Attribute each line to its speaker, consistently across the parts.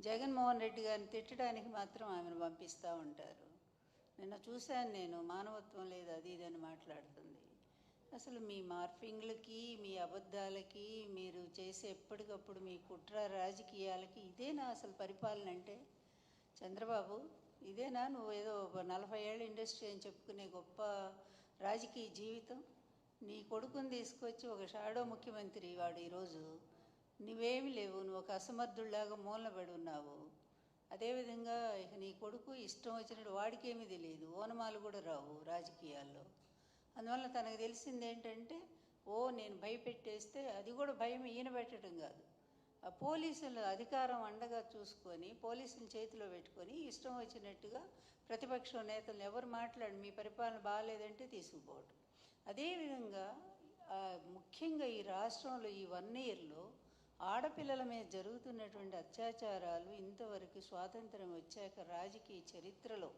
Speaker 1: జగన్మోహన్ రెడ్డి గారిని తిట్టడానికి మాత్రం ఆమెను పంపిస్తూ ఉంటారు. నిన్న చూశాను నేను, మానవత్వం లేదు అది ఇది అని మాట్లాడుతుంది. అసలు మీ మార్ఫింగ్లకి, మీ అబద్ధాలకి, మీరు చేసే ఎప్పటికప్పుడు మీ కుట్ర రాజకీయాలకి ఇదేనా అసలు పరిపాలన అంటే? చంద్రబాబు, ఇదేనా నువ్వు ఏదో 40 ఏళ్ళ ఇండస్ట్రీ అని చెప్పుకునే గొప్ప రాజకీయ జీవితం? నీ కొడుకుని తీసుకొచ్చి ఒక షాడో ముఖ్యమంత్రి వాడు ఈరోజు, నువ్వేమి లేవు, నువ్వు ఒక అసమర్థుల్లాగా మూలబడి ఉన్నావు. అదేవిధంగా ఇక నీ కొడుకు ఇష్టం వచ్చినట్టు, వాడికేమీ తెలియదు, ఓనమాలు కూడా రావు రాజకీయాల్లో. అందువల్ల తనకు తెలిసింది ఏంటంటే, నేను భయపెట్టేస్తే, అది కూడా భయం ఈయన పెట్టడం కాదు, ఆ పోలీసుల అధికారం అండగా చూసుకొని పోలీసుల చేతిలో పెట్టుకొని ఇష్టం వచ్చినట్టుగా ప్రతిపక్ష నేతలు ఎవరు మాట్లాడి మీ పరిపాలన బాగాలేదంటే తీసుకుపోవటం. అదేవిధంగా ముఖ్యంగా ఈ రాష్ట్రంలో ఈ 1 ఇయర్లో ఆడపిల్లల మీద జరుగుతున్నటువంటి అత్యాచారాలు ఇంతవరకు స్వాతంత్రం వచ్చాక రాజకీయ చరిత్రలో,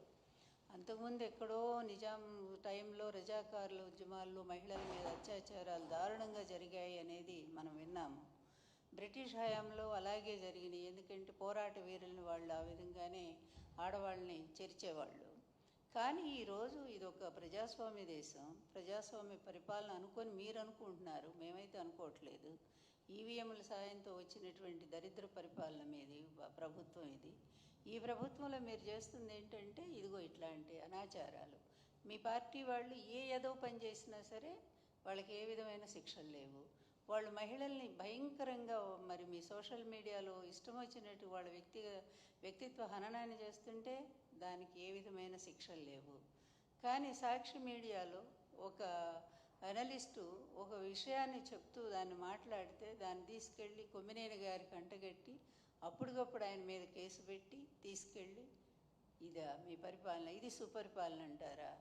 Speaker 1: అంతకుముందు ఎక్కడో నిజాం టైంలో రజాకారుల ఉద్యమాల్లో మహిళల మీద అత్యాచారాలు దారుణంగా జరిగాయి అనేది మనం విన్నాము. బ్రిటిష్ హయాంలో అలాగే జరిగినాయి. ఎందుకంటే పోరాట వీరులను వాళ్ళు ఆ విధంగానే ఆడవాళ్ళని చెరిచేవాళ్ళు. కానీ ఈరోజు ఇది ఒక ప్రజాస్వామ్య దేశం, ప్రజాస్వామ్య పరిపాలన అనుకొని మీరు అనుకుంటున్నారు, మేమైతే అనుకోవట్లేదు. ఈవీఎంల సాయంతో వచ్చినటువంటి దరిద్ర పరిపాలన మీది ప్రభుత్వం ఇది. ఈ ప్రభుత్వంలో మీరు చేస్తుంది ఏంటంటే ఇదిగో ఇట్లాంటి అనాచారాలు. మీ పార్టీ వాళ్ళు ఏదో పని చేసినా సరే వాళ్ళకి ఏ విధమైన శిక్షలు లేవు. వాళ్ళు మహిళల్ని భయంకరంగా మరి మీ సోషల్ మీడియాలో ఇష్టం వచ్చినట్టు వాళ్ళ వ్యక్తిత్వ హననాన్ని చేస్తుంటే దానికి ఏ విధమైన శిక్షలు లేవు. కానీ సాక్షి మీడియాలో ఒక అనలిస్టు ఒక విషయాన్ని చెప్తూ దాన్ని మాట్లాడితే దాన్ని తీసుకెళ్ళి కొమ్మినేని గారికి అంటగట్టి అప్పటికప్పుడు ఆయన మీద కేసు పెట్టి తీసుకెళ్ళి, ఇదా మీ పరిపాలన? ఇది సుపరిపాలన అంటారా?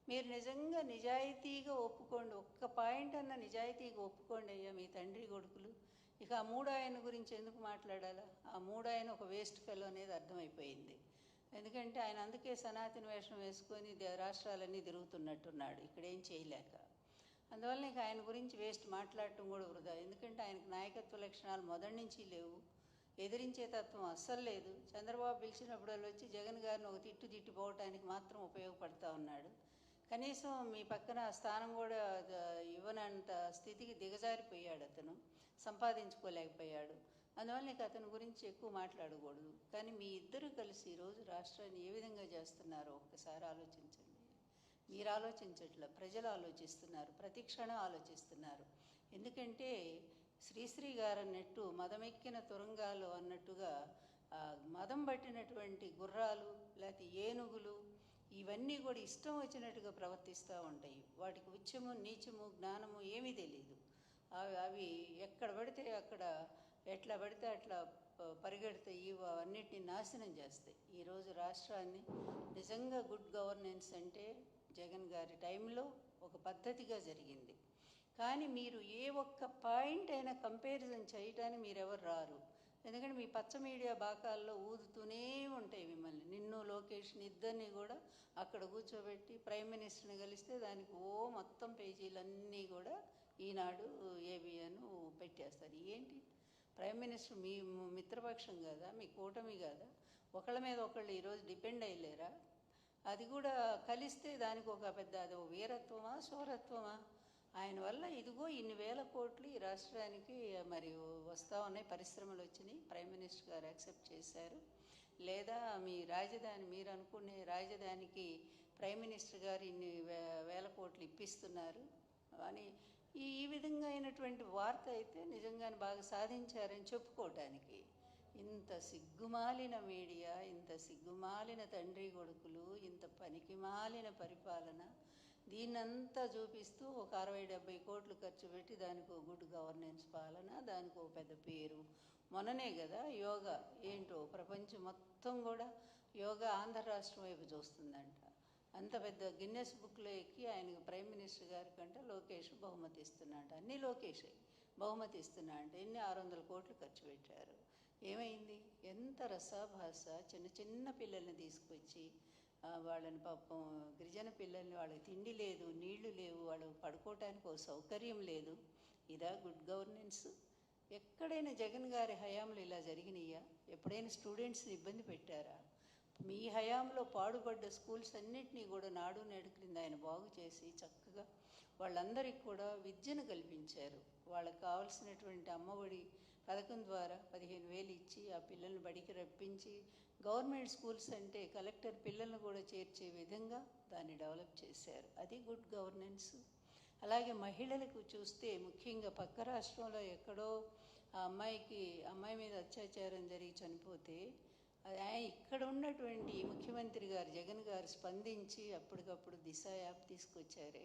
Speaker 1: మీరు నిజంగా నిజాయితీగా ఒప్పుకోండి, ఒక్క పాయింట్ అన్న నిజాయితీగా ఒప్పుకోండి అయ్యా మీ తండ్రి కొడుకులు. ఇక ఆ 3 ఆయన గురించి ఎందుకు మాట్లాడాలా? ఆ 3 ఆయన ఒక వేస్ట్ ఫెలో అనేది అర్థమైపోయింది. ఎందుకంటే ఆయన అందుకే సనాతన వేషం వేసుకొని రాష్ట్రాలన్నీ తిరుగుతున్నట్టున్నాడు ఇక్కడ ఏం చేయలేక. అందువల్ల ఇక ఆయన గురించి వేస్ట్ మాట్లాడటం కూడా వృధా. ఎందుకంటే ఆయనకు నాయకత్వ లక్షణాలు మొదటి నుంచి లేవు, ఎదిరించే తత్వం అస్సలు లేదు. చంద్రబాబు పిలిచినప్పుడు వచ్చి జగన్ గారిని ఒక తిట్టిపోవటానికి మాత్రం ఉపయోగపడతా ఉన్నాడు. కనీసం మీ పక్కన స్థానం కూడా ఇవ్వనంత స్థితికి దిగజారిపోయాడు, అతను సంపాదించుకోలేకపోయాడు. అందువల్ల ఇక అతని గురించి ఎక్కువ మాట్లాడకూడదు. కానీ మీ ఇద్దరు కలిసి ఈరోజు రాష్ట్రాన్ని ఏ విధంగా చేస్తున్నారో ఒక్కసారి ఆలోచించండి. మీరు ఆలోచించట్లా, ప్రజలు ఆలోచిస్తున్నారు, ప్రతి క్షణం ఆలోచిస్తున్నారు. ఎందుకంటే శ్రీశ్రీ గారు అన్నట్టు మదమెక్కిన తురంగాలు అన్నట్టుగా మదం పట్టినటువంటి గుర్రాలు లేకపోతే ఏనుగులు ఇవన్నీ కూడా ఇష్టం వచ్చినట్టుగా ప్రవర్తిస్తూ ఉంటాయి. వాటికి ఉచ్చము నీచము జ్ఞానము ఏమీ తెలియదు. అవి ఎక్కడ పడితే అక్కడ ఎట్లా పడితే అట్లా పరిగెడతాయి, అన్నిటిని నాశనం చేస్తాయి. ఈరోజు రాష్ట్రాన్ని నిజంగా గుడ్ గవర్నెన్స్ అంటే జగన్ గారి టైంలో ఒక పద్ధతిగా జరిగింది. కానీ మీరు ఏ ఒక్క పాయింట్ అయినా కంపారిజన్ చేయటానికి మీరెవరు రారు. ఎందుకంటే మీ పచ్చ మీడియా బాకాల్లో ఊదుతూనే ఉంటాయి మిమ్మల్ని. నిన్ను లోకేష్ని ఇద్దరిని కూడా అక్కడ కూర్చోబెట్టి ప్రైమ్ మినిస్టర్ని కలిస్తే దానికి మొత్తం పేజీలన్నీ కూడా ఈనాడు ఏబిఎన్ పెట్టేస్తారు. ఏంటి ప్రైమ్ మినిస్టర్ మీ మిత్రపక్షం కదా, మీ కూటమి కదా, ఒకళ్ళ మీద ఒకళ్ళు ఈరోజు డిపెండ్ అయ్యలేరా? అది కూడా కలిస్తే దానికి ఒక పెద్ద అది వీరత్వమా శౌరత్వమా? ఆయన వల్ల ఇదిగో ఇన్ని వేల కోట్లు ఈ రాష్ట్రానికి మరి వస్తూ ఉన్నాయి, పరిశ్రమలు వచ్చినాయి, ప్రైమ్ మినిస్టర్ గారు యాక్సెప్ట్ చేశారు. లేదా మీ రాజధాని, మీరు అనుకునే రాజధానికి ప్రైమ్ మినిస్టర్ గారు ఇన్ని వేల కోట్లు ఇప్పిస్తున్నారు అని ఈ విధంగా అయినటువంటి వార్త అయితే నిజంగానే బాగా సాధించారని చెప్పుకోవటానికి. ఇంత సిగ్గుమాలిన మీడియా, ఇంత సిగ్గుమాలిన తండ్రి కొడుకులు, ఇంత పనికిమాలిన పరిపాలన, దీన్నంతా చూపిస్తూ ఒక 60-70 కోట్లు ఖర్చు పెట్టి దానికి గుడ్ గవర్నెన్స్ పాలన, దానికి ఒక పెద్ద పేరు. మొన్ననే కదా యోగా ఏంటో ప్రపంచం మొత్తం కూడా యోగా ఆంధ్ర రాష్ట్రం వైపు చూస్తుందంట. అంత పెద్ద గిన్నెస్ బుక్లో ఎక్కి ఆయనకు ప్రైమ్ మినిస్టర్ గారి కంటే లోకేష్ బహుమతి ఇస్తున్నాడు. అన్నీ లోకేషే బహుమతి ఇస్తున్నా అంటే ఎన్ని 600 కోట్లు ఖర్చు పెట్టారు. ఏమైంది? ఎంత రసాభాస. చిన్న చిన్న పిల్లల్ని తీసుకొచ్చి వాళ్ళని పాపం గిరిజన పిల్లల్ని, వాళ్ళకి తిండి లేదు, నీళ్లు లేవు, వాళ్ళు పడుకోవటానికి ఒక సౌకర్యం లేదు. ఇదా గుడ్ గవర్నెన్స్? ఎక్కడైనా జగన్ గారి హయాంలో ఇలా జరిగినాయా? ఎప్పుడైనా స్టూడెంట్స్ని ఇబ్బంది పెట్టారా? మీ హయాంలో పాడుపడ్డ స్కూల్స్ అన్నింటినీ కూడా నాడు నేడు క్రింద ఆయన బాగు చేసి చక్కగా వాళ్ళందరికీ కూడా విద్యను కల్పించారు. వాళ్ళకి కావాల్సినటువంటి అమ్మఒడి పథకం ద్వారా 15,000 ఇచ్చి ఆ పిల్లల్ని బడికి రప్పించి గవర్నమెంట్ స్కూల్స్ అంటే కలెక్టర్ పిల్లల్ని కూడా చేర్చే విధంగా దాన్ని డెవలప్ చేశారు. అది గుడ్ గవర్నెన్స్. అలాగే మహిళలకు చూస్తే ముఖ్యంగా పక్క రాష్ట్రంలో ఎక్కడో ఆ అమ్మాయి మీద అత్యాచారం జరిగి చనిపోతే ఇక్కడ ఉన్నటువంటి ముఖ్యమంత్రి గారు జగన్ గారు స్పందించి అప్పటికప్పుడు దిశ యాప్ తీసుకొచ్చారే,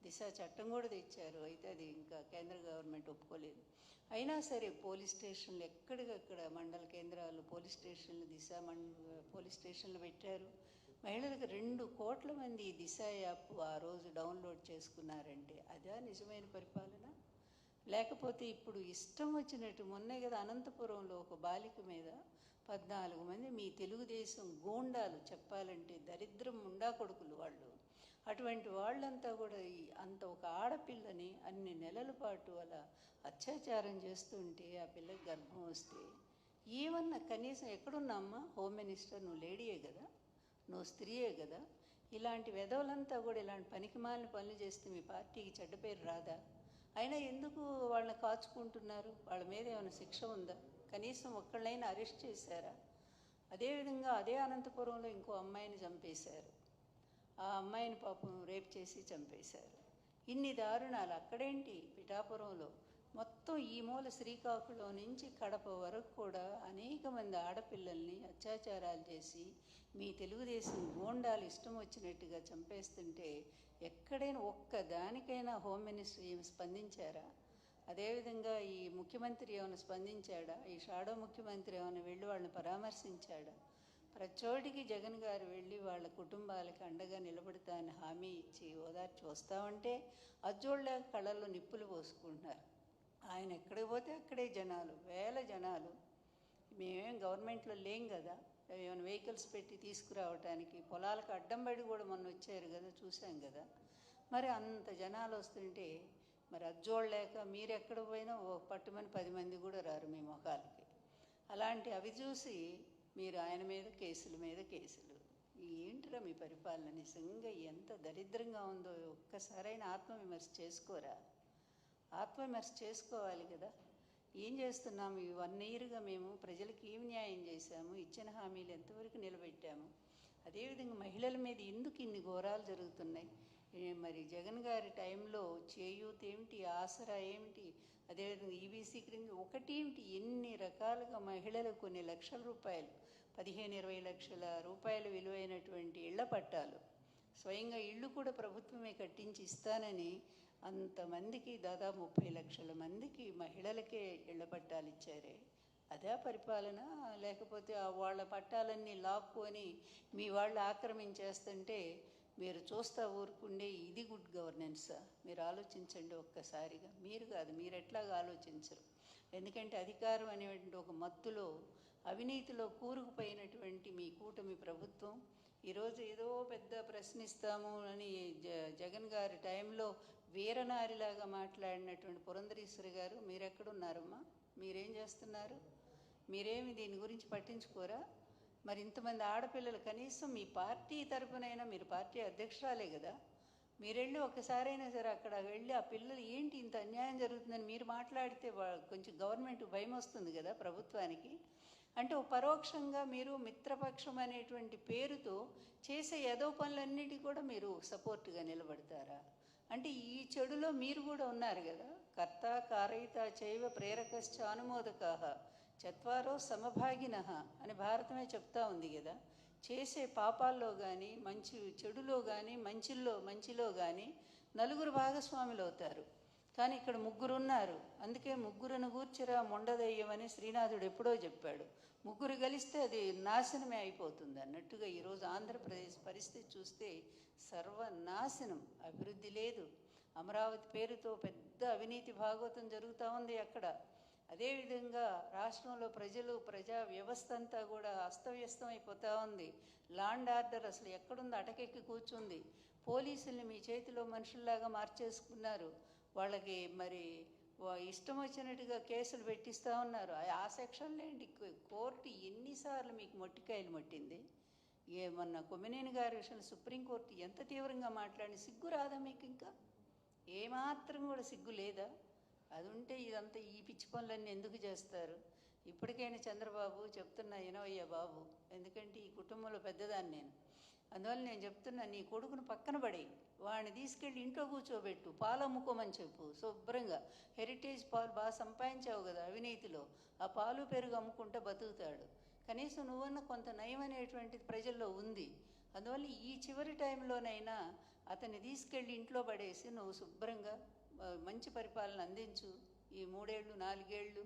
Speaker 1: దిశ చట్టం కూడా తెచ్చారు. అయితే అది ఇంకా కేంద్ర గవర్నమెంట్ ఒప్పుకోలేదు. అయినా సరే పోలీస్ స్టేషన్లు ఎక్కడికక్కడ మండల కేంద్రాలు పోలీస్ స్టేషన్లు పోలీస్ స్టేషన్లు పెట్టారు. మహిళలకు 2 కోట్ల మంది దిశ యాప్ ఆ రోజు డౌన్లోడ్ చేసుకున్నారంటే అదా నిజమైన పరిపాలన? లేకపోతే ఇప్పుడు ఇష్టం వచ్చినట్టు మొన్నే కదా అనంతపురంలో ఒక బాలిక మీద 14 మంది మీ తెలుగుదేశం గూండాలు, చెప్పాలంటే దరిద్రం ముండా కొడుకులు వాళ్ళు, అటువంటి వాళ్ళంతా కూడా అంత ఒక ఆడపిల్లని అన్ని నెలల పాటు అలా అత్యాచారం చేస్తుంటే ఆ పిల్లకి గర్భం వస్తే ఏమన్నా కనీసం ఎక్కడున్నామ్మా హోమ్ మినిస్టర్? నువ్వు లేడీయే కదా, నువ్వు స్త్రీయే కదా. ఇలాంటి వెధవలంతా కూడా ఇలాంటి పనికిమాలిన పనులు చేస్తే మీ పార్టీకి చెడ్డ పేరు రాదా? అయినా ఎందుకు వాళ్ళని కాచుకుంటున్నారు? వాళ్ళ మీద ఏమైనా శిక్ష ఉందా? కనీసం ఒక్కళ్ళైనా అరెస్ట్ చేశారా? అదేవిధంగా అదే అనంతపురంలో ఇంకో అమ్మాయిని చంపేశారు. ఆ అమ్మాయిని పాపం రేప్ చేసి చంపేశారు. ఇన్ని దారుణాలు అక్కడేంటి పిఠాపురంలో, మొత్తం ఈ మూల శ్రీకాకుళం నుంచి కడప వరకు కూడా అనేక మంది ఆడపిల్లల్ని అత్యాచారాలు చేసి మీ తెలుగుదేశం గూండాలు ఇష్టం వచ్చినట్టుగా చంపేస్తుంటే ఎక్కడైనా ఒక్కదానికైనా హోమ్ మినిస్టర్ ఏమి స్పందించారా? అదేవిధంగా ఈ ముఖ్యమంత్రి ఏమైనా స్పందించాడా? ఈ షాడో ముఖ్యమంత్రి ఏమైనా వెళ్ళి వాళ్ళని పరామర్శించాడా? ప్రతి చోటికి జగన్ గారు వెళ్ళి వాళ్ళ కుటుంబాలకు అండగా నిలబడతా అని హామీ ఇచ్చి ఓదార్చి వస్తామంటే అజ్జోళ్ళ కళ్ళల్లో నిప్పులు పోసుకుంటున్నారు. ఆయన ఎక్కడికి పోతే అక్కడే జనాలు, వేల జనాలు. మేమేం గవర్నమెంట్లో లేం కదా, ఏమైనా వెహికల్స్ పెట్టి తీసుకురావటానికి పొలాలకు అడ్డం పడి కూడా మొన్న వచ్చారు కదా, చూసాం కదా. మరి అంత జనాలు వస్తుంటే మరి అజ్జోళ్ళలేక మీరు ఎక్కడ పోయినా పట్టుమని 10 మంది కూడా రారు మీ మొఖాలకి. అలాంటి అవి చూసి మీరు ఆయన మీద కేసుల మీద కేసులు. ఏంటిరా మీ పరిపాలన? నిజంగా ఎంత దరిద్రంగా ఉందో ఒక్కసారైనా ఆత్మవిమర్శ చేసుకోరా? ఆత్మవిమర్శ చేసుకోవాలి కదా. ఏం చేస్తున్నాము? ఈ 1 ఇయర్గా మేము ప్రజలకు ఏం న్యాయం చేశాము? ఇచ్చిన హామీలు ఎంతవరకు నిలబెట్టాము? అదేవిధంగా మహిళల మీద ఎందుకు ఇన్ని ఘోరాలు జరుగుతున్నాయి? మరి జగన్ గారి టైంలో చేయూత ఏమిటి, ఆసరా ఏమిటి, అదేవిధంగా ఈబీసీ క్రింద ఒకటేమిటి, ఎన్ని రకాలుగా మహిళలకు కొన్ని లక్షల రూపాయలు, 15-20 లక్షల రూపాయల విలువైనటువంటి ఇళ్ల పట్టాలు, స్వయంగా ఇళ్ళు కూడా ప్రభుత్వమే కట్టించి ఇస్తానని అంతమందికి దాదాపు 30 లక్షల మందికి మహిళలకే ఇళ్ల పట్టాలు ఇచ్చారే. అదే పరిపాలన? లేకపోతే వాళ్ళ పట్టాలన్నీ లాక్కొని మీ వాళ్ళు ఆక్రమించేస్తుంటే మీరు చూస్తా ఊరుకుండే ఇది గుడ్ గవర్నెన్సా? మీరు ఆలోచించండి ఒక్కసారిగా. మీరు కాదు, మీరు ఎట్లాగా ఆలోచించరు. ఎందుకంటే అధికారం అనేటువంటి ఒక మత్తులో అవినీతిలో కూరుకుపోయినటువంటి మీ కూటమి ప్రభుత్వం ఈరోజు ఏదో పెద్ద ప్రశ్నిస్తాము అని జగన్ గారి టైంలో వీరనారిలాగా మాట్లాడినటువంటి పురంధరేశ్వరి గారు మీరెక్కడున్నారమ్మా? మీరేం చేస్తున్నారు? మీరేమి దీని గురించి పట్టించుకోరా? మరి ఇంతమంది ఆడపిల్లలు కనీసం మీ పార్టీ తరపునైనా, మీరు పార్టీ అధ్యక్షురాలే కదా, మీరెళ్ళి ఒక్కసారైనా సరే అక్కడ వెళ్ళి ఆ పిల్లలు ఏంటి ఇంత అన్యాయం జరుగుతుందని మీరు మాట్లాడితే కొంచెం గవర్నమెంట్ భయం వస్తుంది కదా ప్రభుత్వానికి. అంటే పరోక్షంగా మీరు మిత్రపక్షం అనేటువంటి పేరుతో చేసే ఏదో పనులన్నిటి కూడా మీరు సపోర్ట్గా నిలబడతారా? అంటే ఈ చెడులో మీరు కూడా ఉన్నారు కదా. కర్త కారయిత చైవ ప్రేరకశ్చ అనుమోదకాః చత్వారో సమభాగినః అని భారతమే చెప్తా ఉంది కదా. చేసే పాపాల్లో కానీ చెడులో కానీ మంచిలో కానీ నలుగురు భాగస్వాములు అవుతారు. కానీ ఇక్కడ 3 ఉన్నారు. అందుకే 3ను గూర్చిరా మొండదయ్యమని శ్రీనాథుడు ఎప్పుడో చెప్పాడు. 3 కలిస్తే అది నాశనమే అయిపోతుంది అన్నట్టుగా ఈరోజు ఆంధ్రప్రదేశ్ పరిస్థితి చూస్తే సర్వనాశనం, అభివృద్ధి లేదు. అమరావతి పేరుతో పెద్ద అవినీతి భాగవతం జరుగుతూ ఉంది అక్కడ. అదేవిధంగా రాష్ట్రంలో ప్రజా వ్యవస్థ అంతా కూడా అస్తవ్యస్తం అయిపోతూ ఉంది. లాండ్ ఆర్డర్ అసలు ఎక్కడుందో అటకెక్కి కూర్చుంది. పోలీసుల్ని మీ చేతిలో మనుషుల్లాగా మార్చేసుకున్నారు. వాళ్ళకి మరి ఇష్టం వచ్చినట్టుగా కేసులు పెట్టిస్తూ ఉన్నారు. ఆ సెక్షన్లో ఏంటి, కోర్టు ఎన్నిసార్లు మీకు మొట్టికాయలు మొట్టింది? మొన్న కొమ్మినేని గారి విషయంలో సుప్రీంకోర్టు ఎంత తీవ్రంగా మాట్లాడి, సిగ్గు రాదా మీకు? ఇంకా ఏమాత్రం కూడా సిగ్గు లేదా? అది ఉంటే ఇదంతా ఈ పిచ్చి పనులన్నీ ఎందుకు చేస్తారు? ఇప్పటికైనా చంద్రబాబు చెప్తున్నా, వినవయ్యా బాబు, ఎందుకంటే ఈ కుటుంబంలో పెద్దదాన్ని నేను. అందువల్ల నేను చెప్తున్నా, నీ కొడుకును పక్కన పడి వాడిని తీసుకెళ్ళి ఇంట్లో కూర్చోబెట్టు, పాలు అమ్ముకోమని చెప్పు శుభ్రంగా. హెరిటేజ్ పాలు బాగా సంపాదించావు కదా అవినీతిలో, ఆ పాలు పెరుగు అమ్ముకుంటే బతుకుతాడు. కనీసం నువ్వన్న కొంత నయం అనేటువంటిది ప్రజల్లో ఉంది. అందువల్ల ఈ చివరి టైంలోనైనా అతన్ని తీసుకెళ్ళి ఇంట్లో పడేసి నువ్వు శుభ్రంగా మంచి పరిపాలన అందించు. ఈ 3 ఏళ్ళు 4 ఏళ్ళు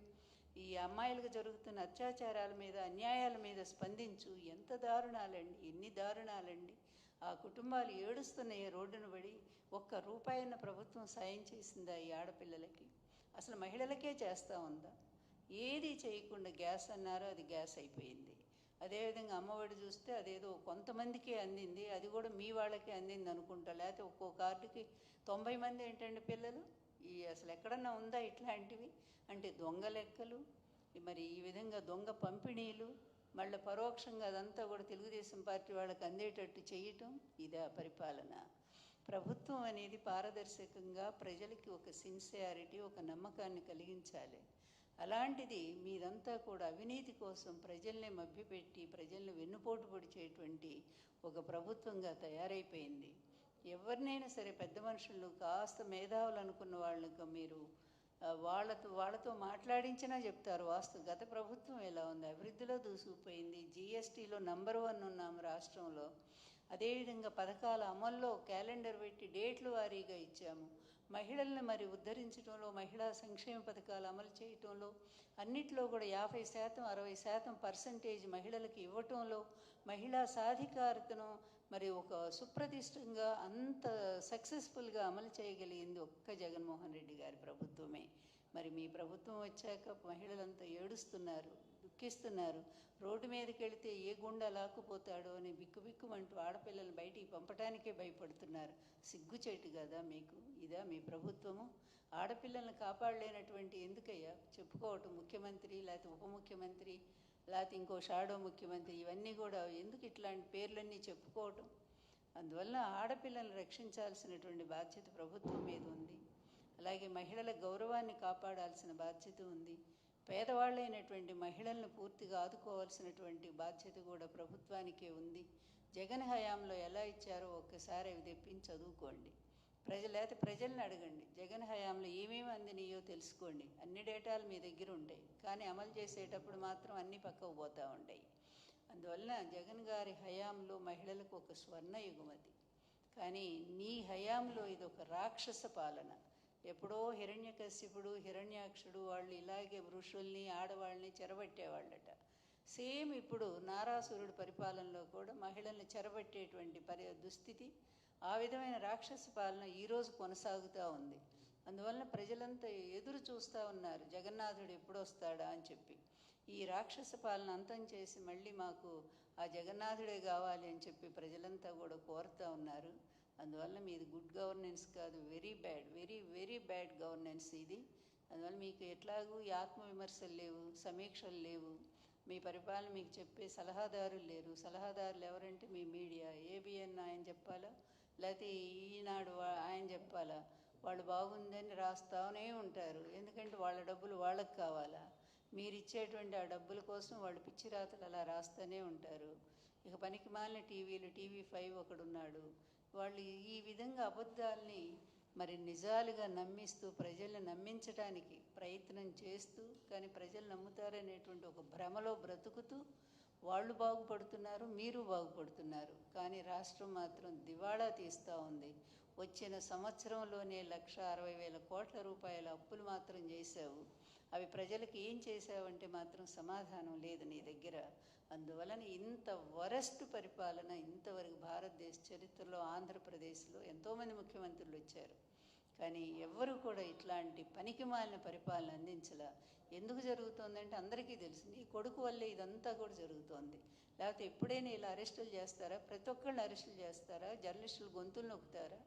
Speaker 1: ఈ అమ్మాయిలకు జరుగుతున్న అత్యాచారాల మీద, అన్యాయాల మీద స్పందించు. ఎంత దారుణాలండి, ఎన్ని దారుణాలండి. ఆ కుటుంబాలు ఏడుస్తున్నాయి రోడ్డును పడి. ఒక్క రూపాయన్న ప్రభుత్వం సాయం చేసిందా ఈ ఆడపిల్లలకి? అసలు మహిళలకే చేస్తూ ఉందా? ఏది చేయకుండా గ్యాస్ అన్నారో అది గ్యాస్ అయిపోయింది. అదేవిధంగా అమ్మఒడి చూస్తే అదేదో కొంతమందికే అందింది, అది కూడా మీ వాళ్ళకే అందింది అనుకుంటా. లేకపోతే ఒక్కో కార్డుకి 90 మంది ఏంటండి పిల్లలు? అసలు ఎక్కడన్నా ఉందా ఇట్లాంటివి? అంటే దొంగ లెక్కలు, మరి ఈ విధంగా దొంగ పంపిణీలు, మళ్ళీ పరోక్షంగా అదంతా కూడా తెలుగుదేశం పార్టీ వాళ్ళకి అందేటట్టు చేయటం, ఇదా పరిపాలన? ప్రభుత్వం అనేది పారదర్శకంగా ప్రజలకి ఒక సిన్సియారిటీ, ఒక నమ్మకాన్ని కలిగించాలి. అలాంటిది మీదంతా కూడా అవినీతి కోసం ప్రజల్ని మభ్యపెట్టి ప్రజల్ని వెన్నుపోటు పొడిచేటువంటి ఒక ప్రభుత్వంగా తయారైపోయింది. ఎవరినైనా సరే పెద్ద మనుషులు, కాస్త మేధావులు అనుకున్న వాళ్ళకు మీరు వాళ్ళతో మాట్లాడించినా చెప్తారు వాస్తవం. గత ప్రభుత్వం ఎలా ఉంది? అభివృద్ధిలో దూసుకుపోయింది. GSTలో నంబర్ 1 ఉన్నాము రాష్ట్రంలో. అదేవిధంగా పథకాల అమల్లో క్యాలెండర్ పెట్టి డేట్లు వారీగా ఇచ్చాము. మహిళల్ని మరి ఉద్ధరించడంలో, మహిళా సంక్షేమ పథకాలు అమలు చేయటంలో, అన్నిట్లో కూడా 50% 60% మహిళలకు ఇవ్వటంలో, మహిళా సాధికారతను మరి ఒక సుప్రతిష్టంగా అంత సక్సెస్ఫుల్గా అమలు చేయగలిగింది ఒక్క జగన్మోహన్ రెడ్డి గారి ప్రభుత్వమే. మరి మీ ప్రభుత్వం వచ్చాక మహిళలంతా ఏడుస్తున్నారు, దుఃఖిస్తున్నారు. రోడ్డు మీదకి వెళితే ఏ గుండా లాక్కుపోతాడో అని బిక్కుబిక్కుమంటూ ఆడపిల్లలు బయటికి పంపడానికే భయపడుతున్నారు. సిగ్గుచేటు కదా మీకు? ఇదా మీ ప్రభుత్వము? ఆడపిల్లల్ని కాపాడలేనటువంటి ఎందుకయ్యా చెప్పుకోవటం? ముఖ్యమంత్రి, లేకపోతే ఉప ముఖ్యమంత్రి, లేకపోతే ఇంకో షాడో ముఖ్యమంత్రి, ఇవన్నీ కూడా ఎందుకు ఇట్లాంటి పేర్లన్నీ చెప్పుకోవటం? అందువల్ల ఆడపిల్లల్ని రక్షించాల్సినటువంటి బాధ్యత ప్రభుత్వం మీద ఉంది. అలాగే మహిళల గౌరవాన్ని కాపాడాల్సిన బాధ్యత ఉంది. పేదవాళ్ళైనటువంటి మహిళలను పూర్తిగా ఆదుకోవాల్సినటువంటి బాధ్యత కూడా ప్రభుత్వానికే ఉంది. జగన్ హయాంలో ఎలా ఇచ్చారో ఒక్కసారి అవి తెప్పించి చదువుకోండి. ప్రజల్ని అడగండి, జగన్ హయాంలో ఏమేమి అందినాయో తెలుసుకోండి. అన్ని డేటాలు మీ దగ్గర ఉంటాయి, కానీ అమలు చేసేటప్పుడు మాత్రం అన్నీ పక్కకు పోతూ ఉంటాయి. అందువల్ల జగన్ గారి హయాంలో మహిళలకు ఒక స్వర్ణ యుగమది. కానీ నీ హయాంలో ఇది ఒక రాక్షస పాలన. ఎప్పుడో హిరణ్యకశిపుడు, హిరణ్యాక్షుడు వాళ్ళు ఇలాగే ఋషుల్ని, ఆడవాళ్ళని చెరబట్టేవాళ్ళట. సేమ్ ఇప్పుడు నారాసురుడి పరిపాలనలో కూడా మహిళల్ని చెరబట్టేటువంటి దుస్థితి, ఆ విధమైన రాక్షస పాలన ఈరోజు కొనసాగుతూ ఉంది. అందువలన ప్రజలంతా ఎదురు చూస్తూ ఉన్నారు, జగన్నాథుడు ఎప్పుడు వస్తాడా అని చెప్పి. ఈ రాక్షస పాలన అంతం చేసి మళ్ళీ మాకు ఆ జగన్నాథుడే కావాలి అని చెప్పి ప్రజలంతా కూడా కోరుతూ ఉన్నారు. అందువల్ల మీది గుడ్ గవర్నెన్స్ కాదు, వెరీ బ్యాడ్ గవర్నెన్స్ ఇది. అందువల్ల మీకు ఎట్లాగూ ఈ ఆత్మవిమర్శలు లేవు, సమీక్షలు లేవు, మీ పరిపాలన మీకు చెప్పే సలహాదారులు లేరు. సలహాదారులు ఎవరంటే మీ మీడియా, ABN ఆయన చెప్పాలా, లేకపోతే ఈనాడు ఆయన చెప్పాలా? వాళ్ళు బాగుందని రాస్తూనే ఉంటారు, ఎందుకంటే వాళ్ళ డబ్బులు వాళ్ళకి కావాలా. మీరు ఇచ్చేటువంటి ఆ డబ్బుల కోసం వాళ్ళు పిచ్చి రాతలు అలా రాస్తూనే ఉంటారు. ఇక పనికి మాలిన టీవీలు, TV5 ఒకడున్నాడు. వాళ్ళు ఈ విధంగా అబద్ధాలని మరి నిజాలుగా నమ్మిస్తూ ప్రజల్ని నమ్మించడానికి ప్రయత్నం చేస్తూ, కానీ ప్రజలు నమ్ముతారనేటువంటి ఒక భ్రమలో బ్రతుకుతూ వాళ్ళు బాగుపడుతున్నారు, మీరు బాగుపడుతున్నారు. కానీ రాష్ట్రం మాత్రం దివాళా తీస్తూ ఉంది. వచ్చిన సంవత్సరంలోనే 1,60,000 కోట్ల రూపాయల అప్పులు మాత్రం చేశావు. అవి ప్రజలకు ఏం చేశావంటే మాత్రం సమాధానం లేదు నీ దగ్గర. అందువలన ఇంత వరస్ట్ పరిపాలన ఇంతవరకు భారతదేశ చరిత్రలో, ఆంధ్రప్రదేశ్లో ఎంతోమంది ముఖ్యమంత్రులు వచ్చారు, కానీ ఎవ్వరూ కూడా ఇట్లాంటి పనికిమాలిన పరిపాలన అందించలా. ఎందుకు జరుగుతోందంటే అందరికీ తెలుసు, నీ కొడుకు వల్లే ఇదంతా కూడా జరుగుతోంది. లేకపోతే ఎప్పుడైనా ఇలా అరెస్టులు చేస్తారా? ప్రతి ఒక్కళ్ళని అరెస్టులు చేస్తారా? జర్నలిస్టులు గొంతులు నొక్కుతారా?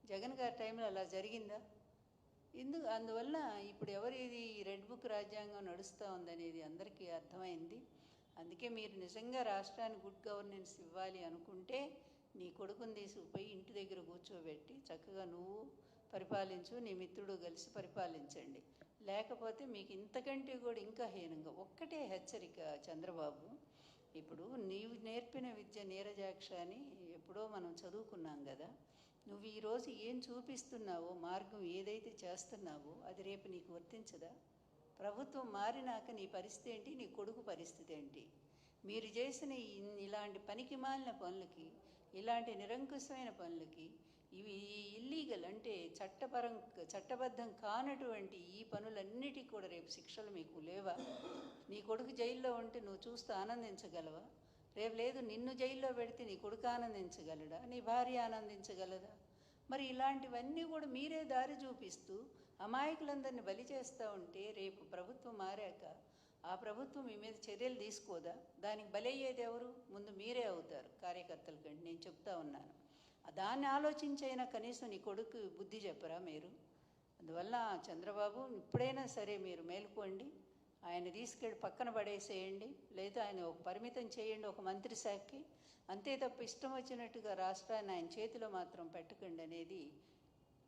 Speaker 1: జగన్ గారి టైంలో అలా జరిగిందా? అందువల్ల ఇప్పుడు ఎవరిది రెడ్ బుక్ రాజ్యాంగం నడుస్తూ ఉందనేది అందరికీ అర్థమైంది. అందుకే మీరు నిజంగా రాష్ట్రానికి గుడ్ గవర్నెన్స్ ఇవ్వాలి అనుకుంటే నీ కొడుకుని తీసుకుపోయి ఇంటి దగ్గర కూర్చోబెట్టి చక్కగా నువ్వు పరిపాలించు, నీ మిత్రుడు కలిసి పరిపాలించండి. లేకపోతే మీకు ఇంతకంటే కూడా ఇంకా హీనంగా ఒక్కటే హెచ్చరిక చంద్రబాబు. ఇప్పుడు నీవు నేర్పిన విద్య నీరజాక్ష అని ఎప్పుడో మనం చదువుకున్నాం కదా. నువ్వు ఈరోజు ఏం చూపిస్తున్నావో, మార్గం ఏదైతే చేస్తున్నావో అది రేపు నీకు వర్తించదా? ప్రభుత్వం మారినాక నీ పరిస్థితి ఏంటి, నీ కొడుకు పరిస్థితి ఏంటి? మీరు చేసిన ఇలాంటి పనికిమాలిన పనులకి, ఇలాంటి నిరంకుశమైన పనులకి, ఇవి ఇల్లీగల్ అంటే చట్టబద్ధం కానటువంటి ఈ పనులన్నిటికీ కూడా రేపు శిక్షలు మీకు లేవా? నీ కొడుకు జైల్లో ఉంటే నువ్వు చూస్తూ ఆనందించగలవా? రేపు లేదు, నిన్ను జైల్లో పెడితే నీ కొడుకు ఆనందించగలడా? నీ భార్య ఆనందించగలదా? మరి ఇలాంటివన్నీ కూడా మీరే దారి చూపిస్తూ అమాయకులందరినీ బలి చేస్తూ ఉంటే రేపు ప్రభుత్వం మారాక ఆ ప్రభుత్వం మీ మీద చర్యలు తీసుకోదా? దానికి బలయ్యేది ఎవరు? ముందు మీరే అవుతారు కార్యకర్తల కంటే. నేను చెప్తా ఉన్నాను. దాన్ని ఆలోచించైనా కనీసం నీ కొడుకు బుద్ధి చెప్పరా మీరు? అందువల్ల చంద్రబాబు ఇప్పుడైనా సరే మీరు మేలుకోండి. ఆయన తీసుకెళ్ళి పక్కన పడేసేయండి, లేదా ఆయన ఒక పరిమితం చేయండి ఒక మంత్రి శాఖకి. అంతే తప్ప ఇష్టం వచ్చినట్టుగా రాష్ట్రాన్ని ఆయన చేతిలో మాత్రం పెట్టకండి అనేది